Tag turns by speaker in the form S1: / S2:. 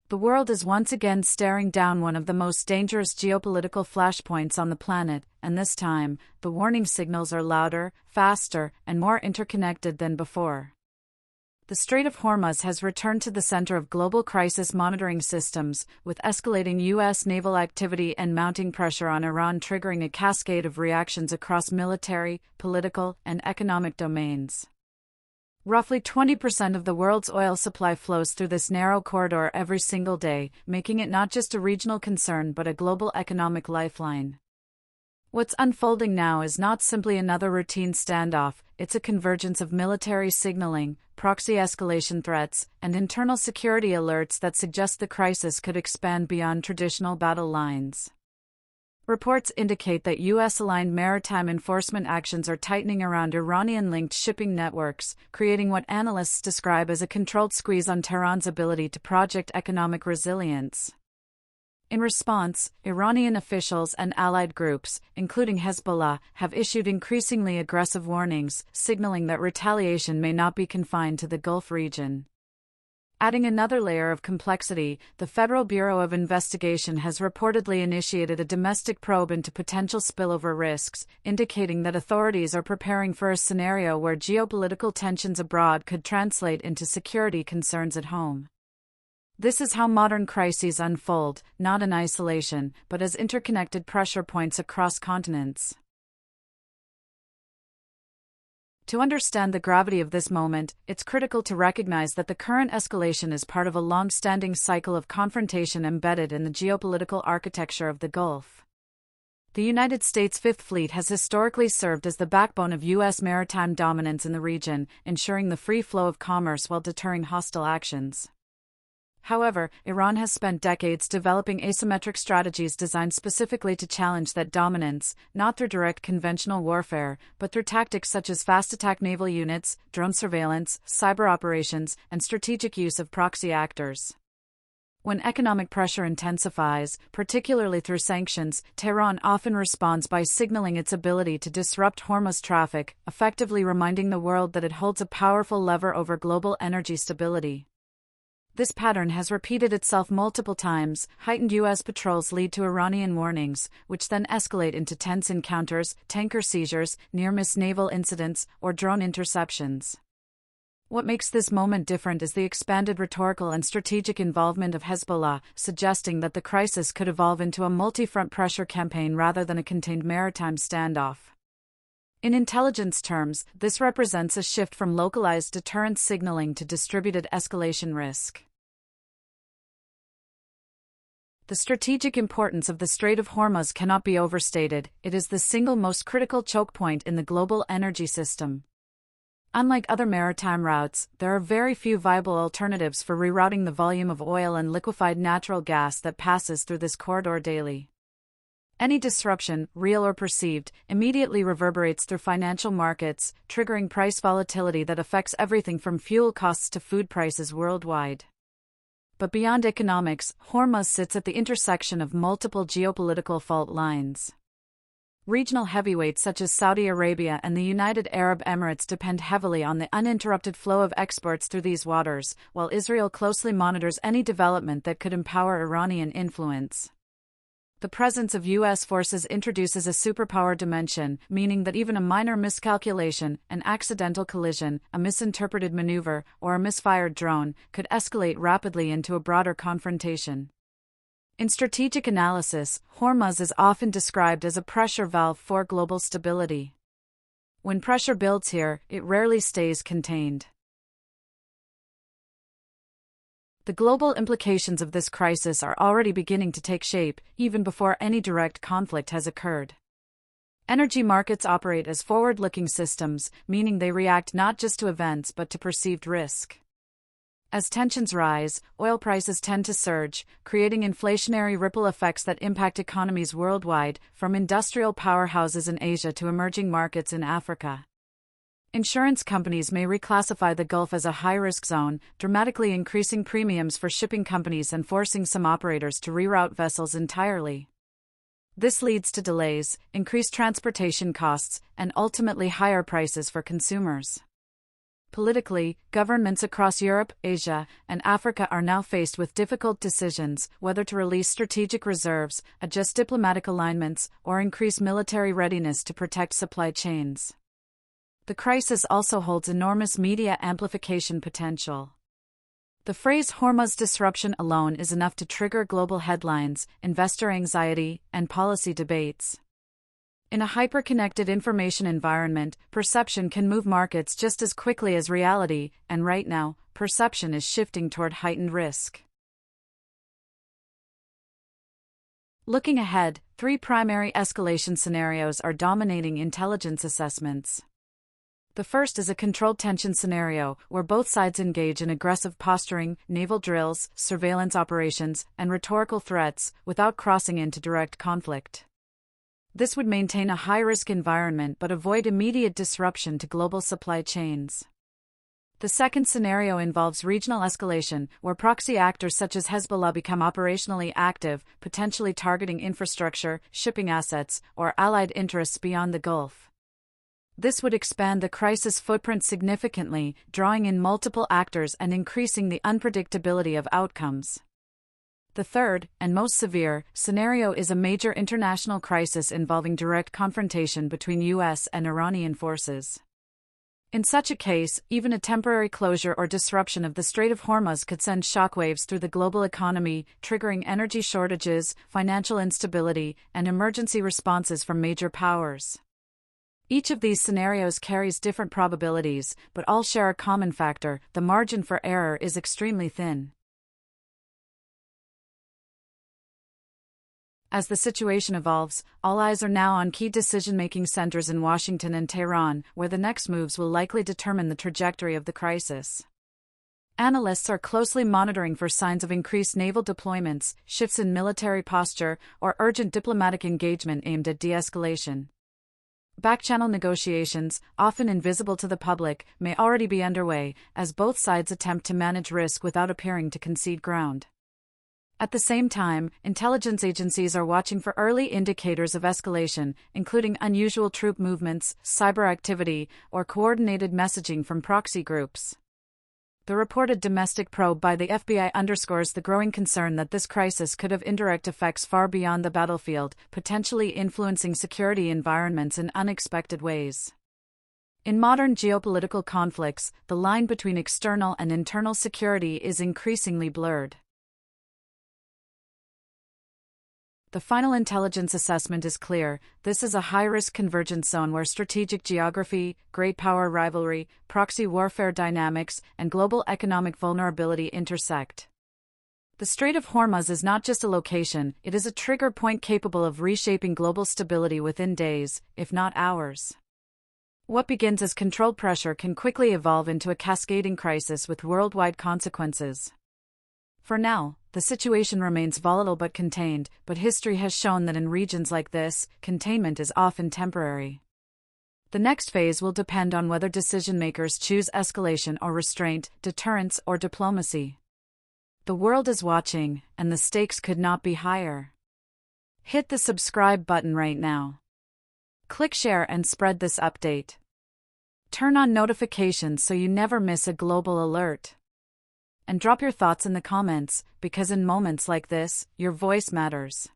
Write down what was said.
S1: The world is once again staring down one of the most dangerous geopolitical flashpoints on the planet, and this time, the warning signals are louder, faster, and more interconnected than before. The Strait of Hormuz has returned to the center of global crisis monitoring systems, with escalating U.S. naval activity and mounting pressure on Iran triggering a cascade of reactions across military, political, and economic domains. Roughly 20% of the world's oil supply flows through this narrow corridor every single day, making it not just a regional concern but a global economic lifeline. What's unfolding now is not simply another routine standoff, it's a convergence of military signaling, proxy escalation threats, and internal security alerts that suggest the crisis could expand beyond traditional battle lines. Reports indicate that U.S.-aligned maritime enforcement actions are tightening around Iranian-linked shipping networks, creating what analysts describe as a controlled squeeze on Tehran's ability to project economic resilience. In response, Iranian officials and allied groups, including Hezbollah, have issued increasingly aggressive warnings, signaling that retaliation may not be confined to the Gulf region. Adding another layer of complexity, the Federal Bureau of Investigation has reportedly initiated a domestic probe into potential spillover risks, indicating that authorities are preparing for a scenario where geopolitical tensions abroad could translate into security concerns at home. This is how modern crises unfold, not in isolation, but as interconnected pressure points across continents. To understand the gravity of this moment, it's critical to recognize that the current escalation is part of a long-standing cycle of confrontation embedded in the geopolitical architecture of the Gulf. The United States Fifth Fleet has historically served as the backbone of U.S. maritime dominance in the region, ensuring the free flow of commerce while deterring hostile actions. However, Iran has spent decades developing asymmetric strategies designed specifically to challenge that dominance, not through direct conventional warfare, but through tactics such as fast-attack naval units, drone surveillance, cyber operations, and strategic use of proxy actors. When economic pressure intensifies, particularly through sanctions, Tehran often responds by signaling its ability to disrupt Hormuz traffic, effectively reminding the world that it holds a powerful lever over global energy stability. This pattern has repeated itself multiple times. Heightened U.S. patrols lead to Iranian warnings, which then escalate into tense encounters, tanker seizures, near-miss naval incidents, or drone interceptions. What makes this moment different is the expanded rhetorical and strategic involvement of Hezbollah, suggesting that the crisis could evolve into a multi-front pressure campaign rather than a contained maritime standoff. In intelligence terms, this represents a shift from localized deterrence signaling to distributed escalation risk. The strategic importance of the Strait of Hormuz cannot be overstated. It is the single most critical choke point in the global energy system. Unlike other maritime routes, there are very few viable alternatives for rerouting the volume of oil and liquefied natural gas that passes through this corridor daily. Any disruption, real or perceived, immediately reverberates through financial markets, triggering price volatility that affects everything from fuel costs to food prices worldwide. But beyond economics, Hormuz sits at the intersection of multiple geopolitical fault lines. Regional heavyweights such as Saudi Arabia and the United Arab Emirates depend heavily on the uninterrupted flow of exports through these waters, while Israel closely monitors any development that could empower Iranian influence. The presence of U.S. forces introduces a superpower dimension, meaning that even a minor miscalculation, an accidental collision, a misinterpreted maneuver, or a misfired drone could escalate rapidly into a broader confrontation. In strategic analysis, Hormuz is often described as a pressure valve for global stability. When pressure builds here, it rarely stays contained. The global implications of this crisis are already beginning to take shape, even before any direct conflict has occurred. Energy markets operate as forward-looking systems, meaning they react not just to events but to perceived risk. As tensions rise, oil prices tend to surge, creating inflationary ripple effects that impact economies worldwide, from industrial powerhouses in Asia to emerging markets in Africa. Insurance companies may reclassify the Gulf as a high-risk zone, dramatically increasing premiums for shipping companies and forcing some operators to reroute vessels entirely. This leads to delays, increased transportation costs, and ultimately higher prices for consumers. Politically, governments across Europe, Asia, and Africa are now faced with difficult decisions whether to release strategic reserves, adjust diplomatic alignments, or increase military readiness to protect supply chains. The crisis also holds enormous media amplification potential. The phrase Hormuz disruption alone is enough to trigger global headlines, investor anxiety, and policy debates. In a hyper-connected information environment, perception can move markets just as quickly as reality, and right now, perception is shifting toward heightened risk. Looking ahead, three primary escalation scenarios are dominating intelligence assessments. The first is a controlled tension scenario, where both sides engage in aggressive posturing, naval drills, surveillance operations, and rhetorical threats, without crossing into direct conflict. This would maintain a high-risk environment but avoid immediate disruption to global supply chains. The second scenario involves regional escalation, where proxy actors such as Hezbollah become operationally active, potentially targeting infrastructure, shipping assets, or allied interests beyond the Gulf. This would expand the crisis footprint significantly, drawing in multiple actors and increasing the unpredictability of outcomes. The third, and most severe, scenario is a major international crisis involving direct confrontation between U.S. and Iranian forces. In such a case, even a temporary closure or disruption of the Strait of Hormuz could send shockwaves through the global economy, triggering energy shortages, financial instability, and emergency responses from major powers. Each of these scenarios carries different probabilities, but all share a common factor: the margin for error is extremely thin. As the situation evolves, all eyes are now on key decision-making centers in Washington and Tehran, where the next moves will likely determine the trajectory of the crisis. Analysts are closely monitoring for signs of increased naval deployments, shifts in military posture, or urgent diplomatic engagement aimed at de-escalation. Back-channel negotiations, often invisible to the public, may already be underway, as both sides attempt to manage risk without appearing to concede ground. At the same time, intelligence agencies are watching for early indicators of escalation, including unusual troop movements, cyber activity, or coordinated messaging from proxy groups. The reported domestic probe by the FBI underscores the growing concern that this crisis could have indirect effects far beyond the battlefield, potentially influencing security environments in unexpected ways. In modern geopolitical conflicts, the line between external and internal security is increasingly blurred. The final intelligence assessment is clear: this is a high-risk convergence zone where strategic geography, great power rivalry, proxy warfare dynamics, and global economic vulnerability intersect. The Strait of Hormuz is not just a location, it is a trigger point capable of reshaping global stability within days, if not hours. What begins as controlled pressure can quickly evolve into a cascading crisis with worldwide consequences. For now, the situation remains volatile but contained, but history has shown that in regions like this, containment is often temporary. The next phase will depend on whether decision-makers choose escalation or restraint, deterrence or diplomacy. The world is watching, and the stakes could not be higher. Hit the subscribe button right now. Click share and spread this update. Turn on notifications so you never miss a global alert. And drop your thoughts in the comments, because in moments like this, your voice matters.